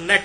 .net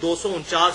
249,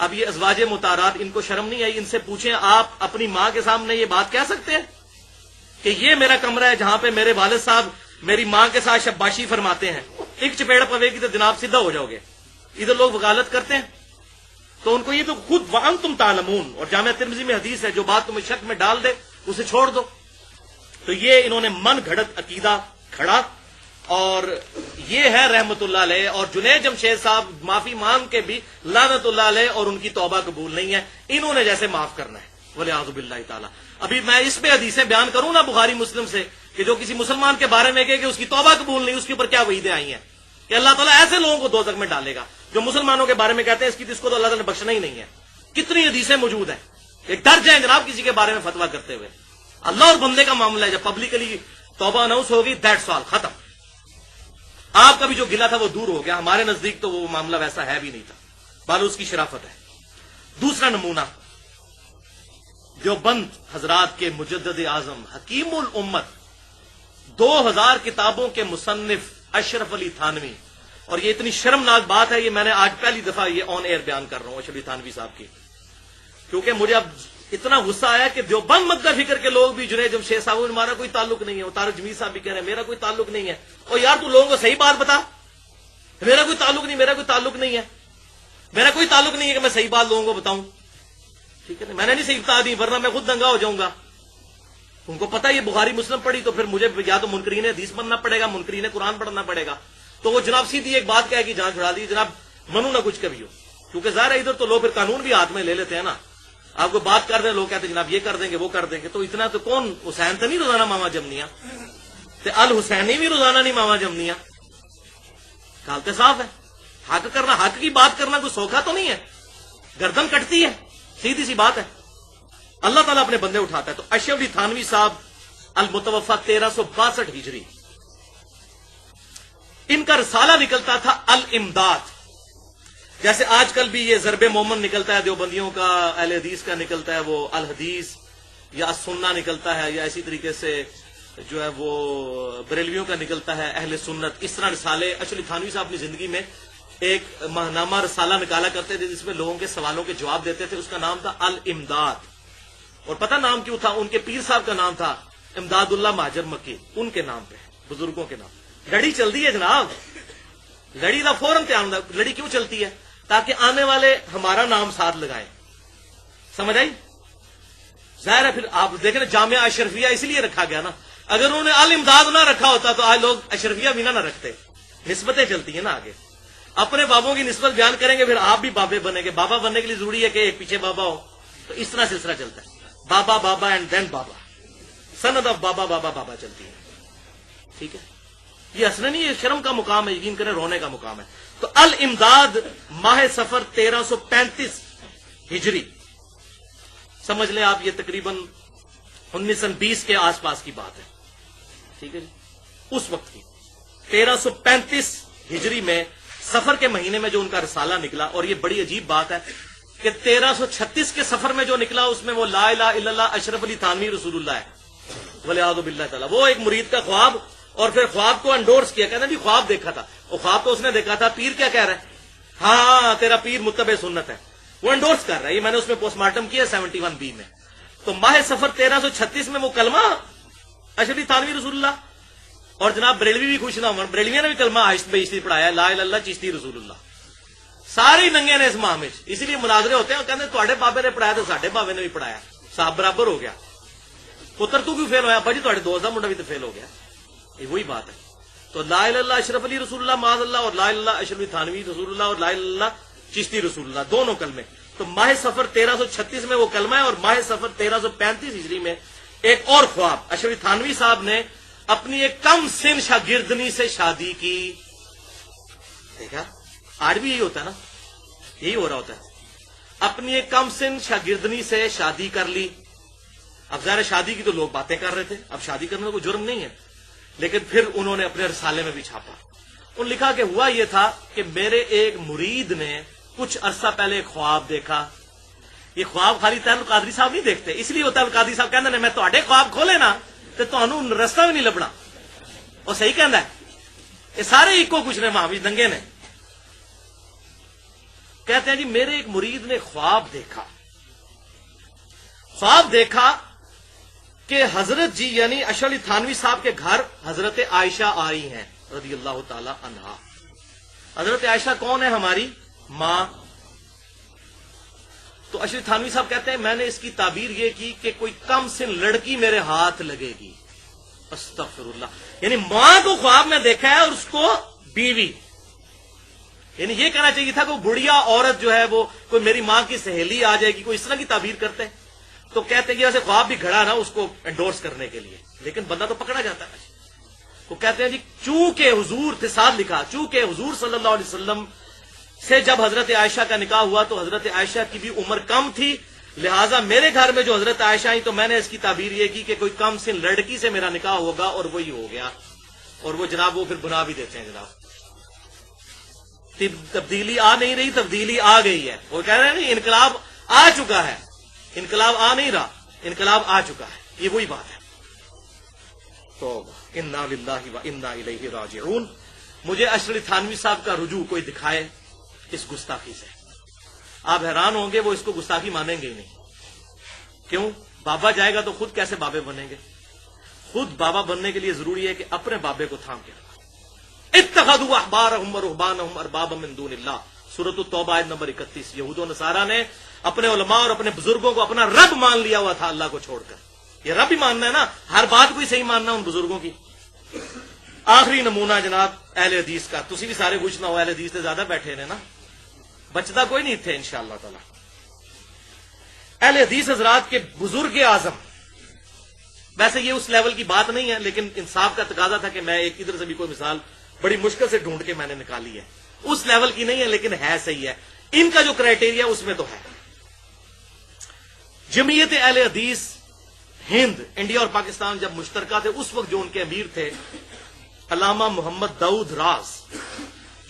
اب یہ ازواج مطہرات، ان کو شرم نہیں آئی؟ ان سے پوچھیں آپ اپنی ماں کے سامنے یہ بات کہہ سکتے ہیں کہ یہ میرا کمرہ ہے جہاں پہ میرے والد صاحب میری ماں کے ساتھ شباشی فرماتے ہیں، ایک چپیڑ پوے گی تو جناب سیدھا ہو جاؤ گے؟ ادھر لوگ وکالت کرتے ہیں، تو ان کو یہ تو خود وانتم تعلمون، اور جامعہ ترمذی میں حدیث ہے جو بات تمہیں شک میں ڈال دے اسے چھوڑ دو. تو یہ انہوں نے من گھڑت عقیدہ کھڑا، اور یہ ہے رحمت اللہ علیہ. اور جنید جمشید صاحب معافی مانگ کے بھی لعنت اللہ علیہ، اور ان کی توبہ قبول نہیں ہے. انہوں نے جیسے معاف کرنا ہے والعیاذ باللہ تعالی. ابھی میں اس پہ حدیثیں بیان کروں نا بخاری مسلم سے کہ جو کسی مسلمان کے بارے میں کہے کہ اس کی توبہ قبول نہیں، اس کے اوپر کیا وعیدیں آئی ہیں کہ اللہ تعالیٰ ایسے لوگوں کو دوزخ میں ڈالے گا جو مسلمانوں کے بارے میں کہتے ہیں اس کو تو اللہ تعالیٰ نے بخشنا ہی نہیں ہے. کتنی حدیثیں موجود ہیں، ایک ڈر جائیں جناب کسی کے بارے میں فتویٰ کرتے ہوئے. اللہ اور بندے کا معاملہ ہے، جب پبلکلی توبہ اناؤنس ہوگی دیٹس آل، ختم. آپ کا بھی جو گلا تھا وہ دور ہو گیا. ہمارے نزدیک تو وہ معاملہ ویسا ہے بھی نہیں تھا، بالو اس کی شرافت ہے. دوسرا نمونہ دیوبند حضرات کے مجدد اعظم حکیم الامت 2000 کتابوں کے مصنف اشرف علی تھانوی، اور یہ اتنی شرمناک بات ہے، یہ میں نے آج پہلی دفعہ یہ آن ایئر بیان کر رہا ہوں اشرف علی تھانوی صاحب کی، کیونکہ مجھے اب اتنا غصہ آیا کہ دیوبند مدہ فکر کے لوگ بھی جنید جمشید صاحب ہمارا کوئی تعلق نہیں ہے، وہ طارق جمیل صاحب بھی کہہ رہے ہیں میرا کوئی تعلق نہیں ہے. اور یار تو لوگوں کو صحیح بات بتا، میرا کوئی تعلق نہیں، میرا کوئی تعلق نہیں ہے، میرا کوئی تعلق نہیں ہے کہ میں صحیح بات لوگوں کو بتاؤں. ٹھیک ہے نا، میں نے نہیں صحیح بتا دی ورنہ میں خود دنگا ہو جاؤں گا. ان کو پتا یہ بخاری مسلم پڑھی تو پھر مجھے یا تو منکرین حدیث بننا پڑے گا، منکرین قرآن پڑھنا پڑے گا. تو وہ جناب سیدھی ایک بات کہہ کہ جان چھڑا دی، جناب منو نہ کچھ کبھی ہو، کیونکہ ظاہر ہے ادھر تو لوگ پھر قانون بھی ہاتھ میں لے لیتے ہیں نا. آپ کو بات کر دیں لوگ کہتے ہیں جناب یہ کر دیں گے وہ کر دیں گے، تو اتنا تو کون حسین تو نہیں روزانہ ماما جمنیا، الحسینی بھی روزانہ نہیں ماما جمنیا. کالتے صاف ہے، حق کرنا، حق کی بات کرنا کوئی سوکھا تو نہیں ہے، گردن کٹتی ہے، سیدھی سی بات ہے. اللہ تعالیٰ اپنے بندے اٹھاتا ہے. تو اشرف علی تھانوی صاحب المتوفا 1362 ہجری، ان کا رسالہ نکلتا تھا الامداد. جیسے آج کل بھی یہ ضرب مومن نکلتا ہے دیوبندیوں کا، اہل حدیث کا نکلتا ہے وہ الحدیث یا السنہ نکلتا ہے، یا اسی طریقے سے جو ہے وہ بریلویوں کا نکلتا ہے اہل سنت. اس طرح رسالے اشرف علی تھانوی صاحب اپنی زندگی میں ایک ماہنامہ رسالہ نکالا کرتے تھے جس میں لوگوں کے سوالوں کے جواب دیتے تھے. اس کا نام تھا الامداد. اور پتہ نام کیوں تھا؟ ان کے پیر صاحب کا نام تھا امداد اللہ مہاجر مکی، ان کے نام پہ، بزرگوں کے نام. لڑی چلتی ہے جناب، لڑی کا فوراً دھیان، لڑی کیوں چلتی ہے؟ تاکہ آنے والے ہمارا نام ساتھ لگائیں. سمجھ آئی؟ ظاہر ہے پھر آپ دیکھیں جامعہ اشرفیہ اس لیے رکھا گیا نا. اگر انہوں نے الامداد نہ رکھا ہوتا تو آج لوگ اشرفیہ بھی نہ رکھتے. نسبتیں چلتی ہیں نا آگے. اپنے بابوں کی نسبت بیان کریں گے پھر آپ بھی بابے بنیں گے. بابا بننے کے لیے ضروری ہے کہ ایک پیچھے بابا ہو. تو اس طرح سلسلہ چلتا ہے، بابا بابا اینڈ دین بابا، سند آف بابا بابا بابا چلتی ہے. ٹھیک ہے، یہ اصل نہیں، یہ شرم کا مقام ہے، یقین کریں رونے کا مقام ہے. تو الامداد ماہ سفر 1335 ہجری، سمجھ لیں آپ یہ تقریباً 1920 کے آس پاس کی بات ہے. ٹھیک ہے جی، اس وقت کی 1335 ہجری میں سفر کے مہینے میں جو ان کا رسالہ نکلا. اور یہ بڑی عجیب بات ہے کہ 1336 کے سفر میں جو نکلا اس میں وہ لا الہ الا اللہ اشرف علی تھانوی رسول اللہ ہے والعیاذ باللہ تعالی. وہ ایک مرید کا خواب، اور پھر خواب کو انڈورس کیا، کہنا بھی خواب دیکھا تھا. وہ خواب تو اس نے دیکھا تھا، پیر کیا کہہ رہا ہے؟ ہاں تیرا پیر متبع سنت ہے، وہ انڈورس کر رہا ہے. یہ میں نے اس میں پوسٹ مارٹم کیا 71B میں. تو ماہ سفر 1336 میں وہ کلمہ اشرف علی تھانوی رسول اللہ. اور جناب بریلوی بھی خوش نہ ہو، بریلویوں نے بھی کلمہ آہستہ پڑھایا ہے، لا الہ الا اللہ چشتی رسول اللہ. سارے ننگے نے اس ماہ میں، اسی لیے مناظرے ہوتے ہیں، کہتے تواڈے بابے نے پڑھایا تو ساڈے بابے نے بھی پڑھایا، صاحب برابر ہو گیا. پتر تو کیوں فیل ہویا؟ بھائی تواڈے دوست دا منڈا بھی تو فیل ہو گیا. یہ وہی بات ہے. تو لا الہ الا اللہ اشرف علی رسول اللہ معاذ اللہ، اور لا الہ الا اللہ اشرف علی تھانوی رسول اللہ، اور لا الہ الا اللہ چشتی رسول اللہ، دونوں کلمے. تو ماہ سفر 1336 میں وہ کلمہ ہے. اور ماہ سفر 1335 ہجری میں ایک اور خواب، اشرف علی تھانوی صاحب نے اپنی ایک کم سن شاگردنی سے شادی کی. دیکھا آج بھی یہی ہوتا ہے نا، یہی ہو رہا ہوتا ہے. اپنی ایک کم سن شاگردنی سے شادی کر لی. اب ظاہر شادی کی تو لوگ باتیں کر رہے تھے، اب شادی کرنے میں کوئی جرم نہیں ہے. لیکن پھر انہوں نے اپنے رسالے میں بھی چھاپا. انہوں نے لکھا کہ ہوا یہ تھا کہ میرے ایک مرید نے کچھ عرصہ پہلے ایک خواب دیکھا. یہ خواب خالی تعلق قادری صاحب نہیں دیکھتے، اس لیے ہوتا ہے قادری صاحب کہتے ہیں میں تواڈے خواب کھولے نا تو تمہیں رستہ بھی نہیں لبنا. اور صحیح کہندا ہے، یہ سارے ایکو کچھ نے وہاں بھی دنگے نے. کہتے ہیں جی میرے ایک مرید نے خواب دیکھا کہ حضرت جی یعنی اشرف علی تھانوی صاحب کے گھر حضرت عائشہ آئی ہیں رضی اللہ تعالی عنہا. حضرت عائشہ کون ہے؟ ہماری ماں. تو اشرف تھانوی صاحب کہتے ہیں میں نے اس کی تعبیر یہ کی کہ کوئی کم سن لڑکی میرے ہاتھ لگے گی. استغفر اللہ. یعنی ماں کو خواب میں دیکھا ہے اور اس کو بیوی. یعنی یہ کہنا چاہیے تھا کہ وہ بڑھیا عورت جو ہے وہ کوئی میری ماں کی سہیلی آ جائے گی، کوئی اس طرح کی تعبیر کرتے ہیں. تو کہتے ہیں کہ ایسے خواب بھی گھڑا نا اس کو انڈورس کرنے کے لیے، لیکن بندہ تو پکڑا جاتا ہے. وہ کہتے ہیں جی چونکہ حضور کے ساتھ لکھا، چونکہ حضور صلی اللہ علیہ وسلم سے جب حضرت عائشہ کا نکاح ہوا تو حضرت عائشہ کی بھی عمر کم تھی، لہٰذا میرے گھر میں جو حضرت عائشہ آئی تو میں نے اس کی تعبیر یہ کی کہ کوئی کم سن لڑکی سے میرا نکاح ہوگا، اور وہی ہو گیا. اور وہ جناب وہ پھر بنا بھی دیتے ہیں جناب. تبدیلی آ نہیں رہی، تبدیلی آ گئی ہے. وہ کہہ رہے ہیں نہیں انقلاب آ چکا ہے، انقلاب آ نہیں رہا، انقلاب آ چکا ہے. یہ وہی بات ہے. تو انا للہ و انا الیہ راجعون. مجھے اشرف علی تھانوی صاحب کا رجوع کوئی دکھائے اس گستاخی سے. آپ حیران ہوں گے وہ اس کو گستاخی مانیں گے ہی نہیں. کیوں؟ بابا جائے گا تو خود کیسے بابے بنیں گے؟ خود بابا بننے کے لیے ضروری ہے کہ اپنے بابے کو تھام کے رکھو. اتخذوا احبارهم ورهبانهم اربابا من دون اللہ. سورۃ التوبہ آیت نمبر 31. یہود و نصارہ نے اپنے علماء اور اپنے بزرگوں کو اپنا رب مان لیا ہوا تھا اللہ کو چھوڑ کر. یہ رب ہی ماننا ہے نا، ہر بات کو ہی صحیح ماننا ان بزرگوں کی. آخری نمونہ جناب اہل حدیث کا. تسی بھی سارے خوش نہ ہو، اہل حدیث سے زیادہ بیٹھے نے نا، بچتا کوئی نہیں تھے انشاءاللہ تعالی. اہل حدیث حضرات کے بزرگ اعظم، ویسے یہ اس لیول کی بات نہیں ہے لیکن انصاف کا تقاضا تھا کہ میں ایک ادھر سے بھی کوئی مثال بڑی مشکل سے ڈھونڈ کے میں نے نکالی ہے. اس لیول کی نہیں ہے لیکن ہے صحیح ہے. ان کا جو کرائٹیریا اس میں تو ہے. جمعیت اہل حدیث ہند، انڈیا اور پاکستان جب مشترکہ تھے اس وقت جو ان کے امیر تھے علامہ محمد داؤد راز،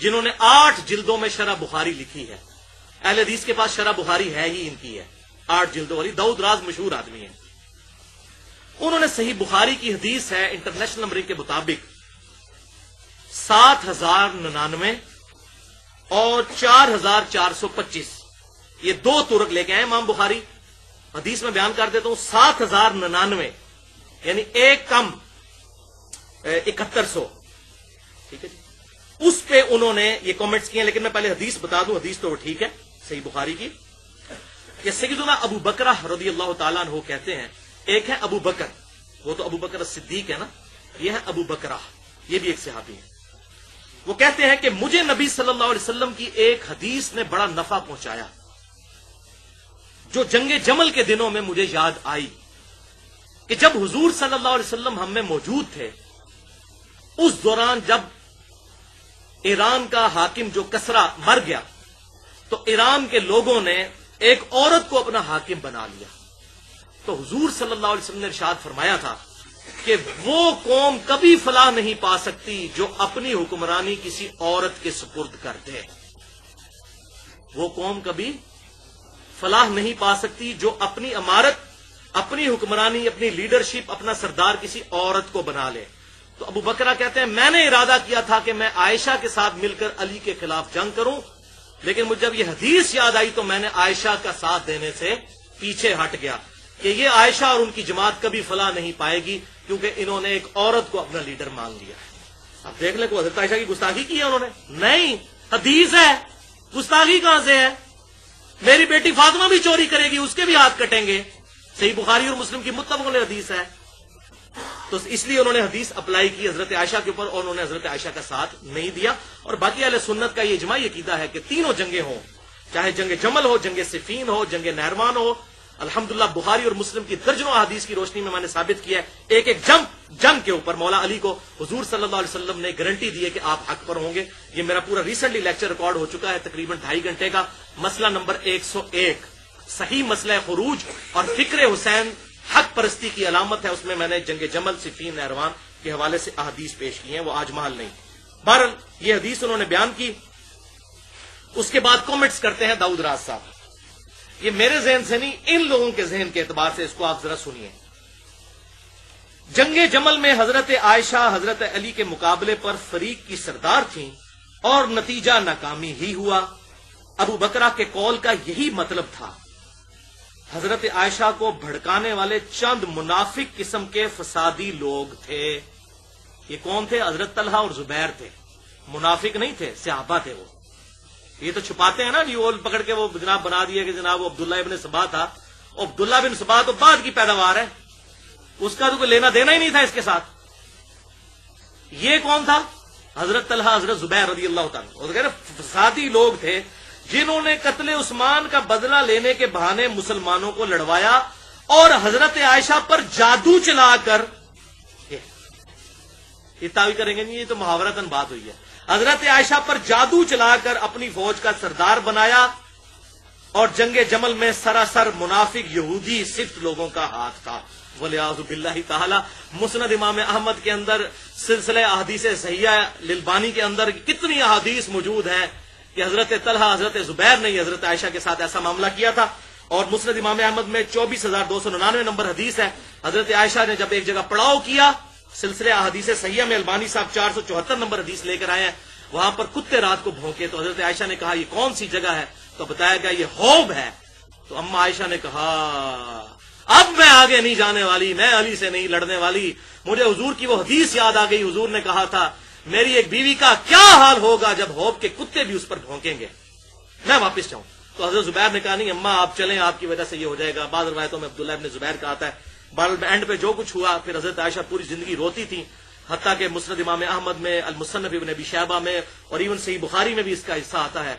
جنہوں نے 8 جلدوں میں شرح بخاری لکھی ہے. اہل حدیث کے پاس شرح بخاری ہے ہی ان کی ہے 8 جلدوں والی. داؤد راز مشہور آدمی ہیں. انہوں نے صحیح بخاری کی حدیث ہے انٹرنیشنل نمبرنگ کے مطابق 7099 اور 4425. یہ 2 طرق لے کے آئے امام بخاری. حدیث میں بیان کر دیتا ہوں 7099 یعنی ایک کم 7100. ٹھیک ہے جی. اس پہ انہوں نے یہ کامنٹس کیے، لیکن میں پہلے حدیث بتا دوں. حدیث تو وہ ٹھیک ہے صحیح بخاری کی. یہ سیدنا ابو بکرہ رضی اللہ تعالیٰ عنہ کہتے ہیں، ایک ہے ابو بکر، وہ تو ابو بکر صدیق ہے نا، یہ ہے ابو بکرہ، یہ بھی ایک صحابی ہے. وہ کہتے ہیں کہ مجھے نبی صلی اللہ علیہ وسلم کی ایک حدیث نے بڑا نفع پہنچایا جو جنگ جمل کے دنوں میں مجھے یاد آئی کہ جب حضور صلی اللہ علیہ وسلم ہم میں موجود تھے، اس دوران جب ایران کا حاکم جو کسرا مر گیا تو ایران کے لوگوں نے ایک عورت کو اپنا حاکم بنا لیا. تو حضور صلی اللہ علیہ وسلم نے ارشاد فرمایا تھا کہ وہ قوم کبھی فلاح نہیں پا سکتی جو اپنی حکمرانی کسی عورت کے سپرد کر دے. وہ قوم کبھی فلاح نہیں پا سکتی جو اپنی امارت، اپنی حکمرانی، اپنی لیڈرشپ، اپنا سردار کسی عورت کو بنا لے. تو ابو بکرہ کہتے ہیں میں نے ارادہ کیا تھا کہ میں عائشہ کے ساتھ مل کر علی کے خلاف جنگ کروں، لیکن مجھے جب یہ حدیث یاد آئی تو میں نے عائشہ کا ساتھ دینے سے پیچھے ہٹ گیا کہ یہ عائشہ اور ان کی جماعت کبھی فلاح نہیں پائے گی کیونکہ انہوں نے ایک عورت کو اپنا لیڈر مان لیا. اب دیکھ لیں کہ حضرت عائشہ کی گستاخی کی ہے انہوں نے؟ نہیں، حدیث ہے، گستاخی کہاں سے ہے؟ میری بیٹی فاطمہ بھی چوری کرے گی، اس کے بھی ہاتھ کٹیں گے. صحیح بخاری اور مسلم کی متفق علیہ حدیث ہے. تو اس لیے انہوں نے حدیث اپلائی کی حضرت عائشہ کے اوپر اور انہوں نے حضرت عائشہ کا ساتھ نہیں دیا. اور باقی اہل سنت کا یہ اجماعی عقیدہ ہے کہ تینوں جنگیں ہوں، چاہے جنگ جمل ہو، جنگ صفین ہو، جنگ نہروان ہو، الحمدللہ بخاری اور مسلم کی درجنوں احادیث کی روشنی میں نے ثابت کیا ہے ایک ایک جنگ کے اوپر مولا علی کو حضور صلی اللہ علیہ وسلم نے گارنٹی دی ہے کہ آپ حق پر ہوں گے. یہ میرا پورا ریسنٹلی لیکچر ریکارڈ ہو چکا ہے تقریباً 2.5 گھنٹے کا. مسئلہ نمبر 101 صحیح مسئلہ خروج اور فکر حسین حق پرستی کی علامت ہے. اس میں نے جنگ جمل، صفین، نہروان کے حوالے سے احادیث پیش کی ہیں، وہ آج محل نہیں. بہرحال یہ حدیث انہوں نے بیان کی. اس کے بعد کامنٹس کرتے ہیں داؤد راز صاحب. یہ میرے ذہن سے نہیں، ان لوگوں کے ذہن کے اعتبار سے اس کو آپ ذرا سنیے. جنگ جمل میں حضرت عائشہ حضرت علی کے مقابلے پر فریق کی سردار تھیں اور نتیجہ ناکامی ہی ہوا. ابو بکرہ کے قول کا یہی مطلب تھا۔ حضرت عائشہ کو بھڑکانے والے چند منافق قسم کے فسادی لوگ تھے۔ یہ کون تھے؟ حضرت طلحہ اور زبیر تھے، منافق نہیں تھے، صحابہ تھے وہ۔ یہ تو چھپاتے ہیں نا جی، وہ پکڑ کے وہ جناب بنا دیا کہ جناب وہ عبداللہ ابن سبا تھا، عبداللہ بن سبا تو بعد کی پیداوار ہے، اس کا تو کوئی لینا دینا ہی نہیں تھا اس کے ساتھ۔ یہ کون تھا؟ حضرت طلحہ، حضرت زبیر رضی اللہ تعالیٰ، وغیرہ فسادی لوگ تھے جنہوں نے قتل عثمان کا بدلہ لینے کے بہانے مسلمانوں کو لڑوایا اور حضرت عائشہ پر جادو چلا کر، یہ تعویل کریں گے نہیں، یہ تو محاورتاً بات ہوئی ہے، حضرت عائشہ پر جادو چلا کر اپنی فوج کا سردار بنایا، اور جنگ جمل میں سراسر منافق یہودی صفت لوگوں کا ہاتھ تھا۔ ولیعوذ باللہ تعالی۔ مسند امام احمد کے اندر سلسلہ احادیث صحیحہ للبانی کے اندر کتنی احادیث موجود ہیں کہ حضرت طلحہ، حضرت زبیر نے حضرت عائشہ کے ساتھ ایسا معاملہ کیا تھا۔ اور مسند امام احمد میں 24,299 نمبر حدیث ہے، حضرت عائشہ نے جب ایک جگہ پڑاؤ کیا، سلسلہ احادیث صحیحہ میں البانی صاحب 474 نمبر حدیث لے کر آئے ہیں، وہاں پر کتے رات کو بھونکے، تو حضرت عائشہ نے کہا یہ کون سی جگہ ہے؟ تو بتایا گیا یہ حوب ہے۔ تو اما عائشہ نے کہا اب میں آگے نہیں جانے والی، میں علی سے نہیں لڑنے والی۔ مجھے حضور کی وہ حدیث یاد آ گئی، حضور نے کہا تھا میری ایک بیوی کا کیا حال ہوگا جب حوب کے کتے بھی اس پر بھونکیں گے، میں واپس جاؤں۔ تو حضرت زبیر نے کہا نہیں اما آپ چلیں، آپ کی وجہ سے یہ ہو جائے گا۔ بعض روایتوں میں عبداللہ ابن زبیر کا آتا ہے۔ اینڈ پہ جو کچھ ہوا، پھر حضرت عائشہ پوری زندگی روتی تھی، حتیٰ کہ مسند امام احمد میں، المصنف ابن ابی شیبہ میں، اور ایون صحیح بخاری میں بھی اس کا حصہ آتا ہے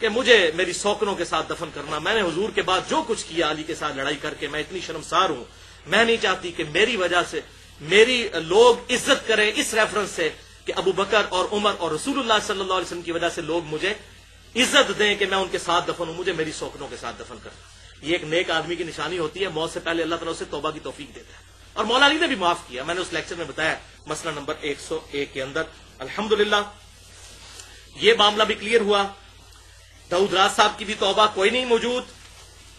کہ مجھے میری سوکنوں کے ساتھ دفن کرنا، میں نے حضور کے بعد جو کچھ کیا علی کے ساتھ لڑائی کر کے، میں اتنی شرمسار ہوں، میں نہیں چاہتی کہ میری وجہ سے میری لوگ عزت کریں اس ریفرنس سے کہ ابو بکر اور عمر اور رسول اللہ صلی اللہ علیہ وسلم کی وجہ سے لوگ مجھے عزت دیں کہ میں ان کے ساتھ دفن ہوں، مجھے میری سوکنوں کے ساتھ دفن کرنا۔ یہ ایک نیک آدمی کی نشانی ہوتی ہے، موت سے پہلے اللہ تعالیٰ اسے توبہ کی توفیق دیتا ہے، اور مولا علی نے بھی معاف کیا، میں نے اس لیکچر میں بتایا مسئلہ نمبر 101 کے اندر۔ الحمدللہ یہ معاملہ بھی کلیئر ہوا۔ داؤد راز صاحب کی بھی توبہ کوئی نہیں موجود،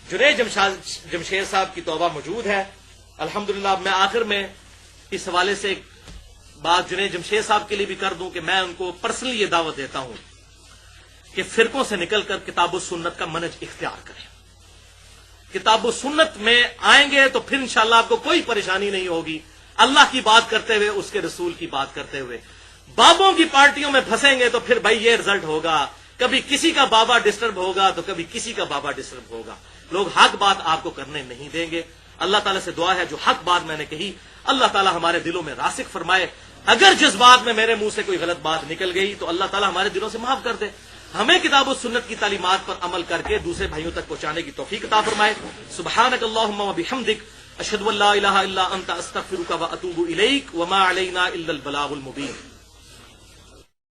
جنید جمشید صاحب کی توبہ موجود ہے الحمدللہ۔ میں آخر میں اس حوالے سے ایک بات جنید جمشید صاحب کے لیے بھی کر دوں کہ میں ان کو پرسنلی یہ دعوت دیتا ہوں کہ فرقوں سے نکل کر کتاب و سنت کا منہج اختیار کریں۔ کتاب و سنت میں آئیں گے تو پھر انشاءاللہ آپ کو کوئی پریشانی نہیں ہوگی، اللہ کی بات کرتے ہوئے، اس کے رسول کی بات کرتے ہوئے۔ بابوں کی پارٹیوں میں پھنسیں گے تو پھر بھائی یہ رزلٹ ہوگا، کبھی کسی کا بابا ڈسٹرب ہوگا تو کبھی کسی کا بابا ڈسٹرب ہوگا، لوگ حق بات آپ کو کرنے نہیں دیں گے۔ اللہ تعالیٰ سے دعا ہے جو حق بات میں نے کہی اللہ تعالیٰ ہمارے دلوں میں راسخ فرمائے، اگر جذبات میں میرے منہ سے کوئی غلط بات نکل گئی تو اللہ تعالیٰ ہمارے دلوں سے معاف کر دے، ہمیں کتاب و سنت کی تعلیمات پر عمل کر کے دوسرے بھائیوں تک پہنچانے کی توفیق عطا فرمائے۔ سبحانک اللہم و بحمدک، اشہد ان لا الہ الا انت، استغفرک و اتوب الیک، وما علینا الا البلاغ المبین۔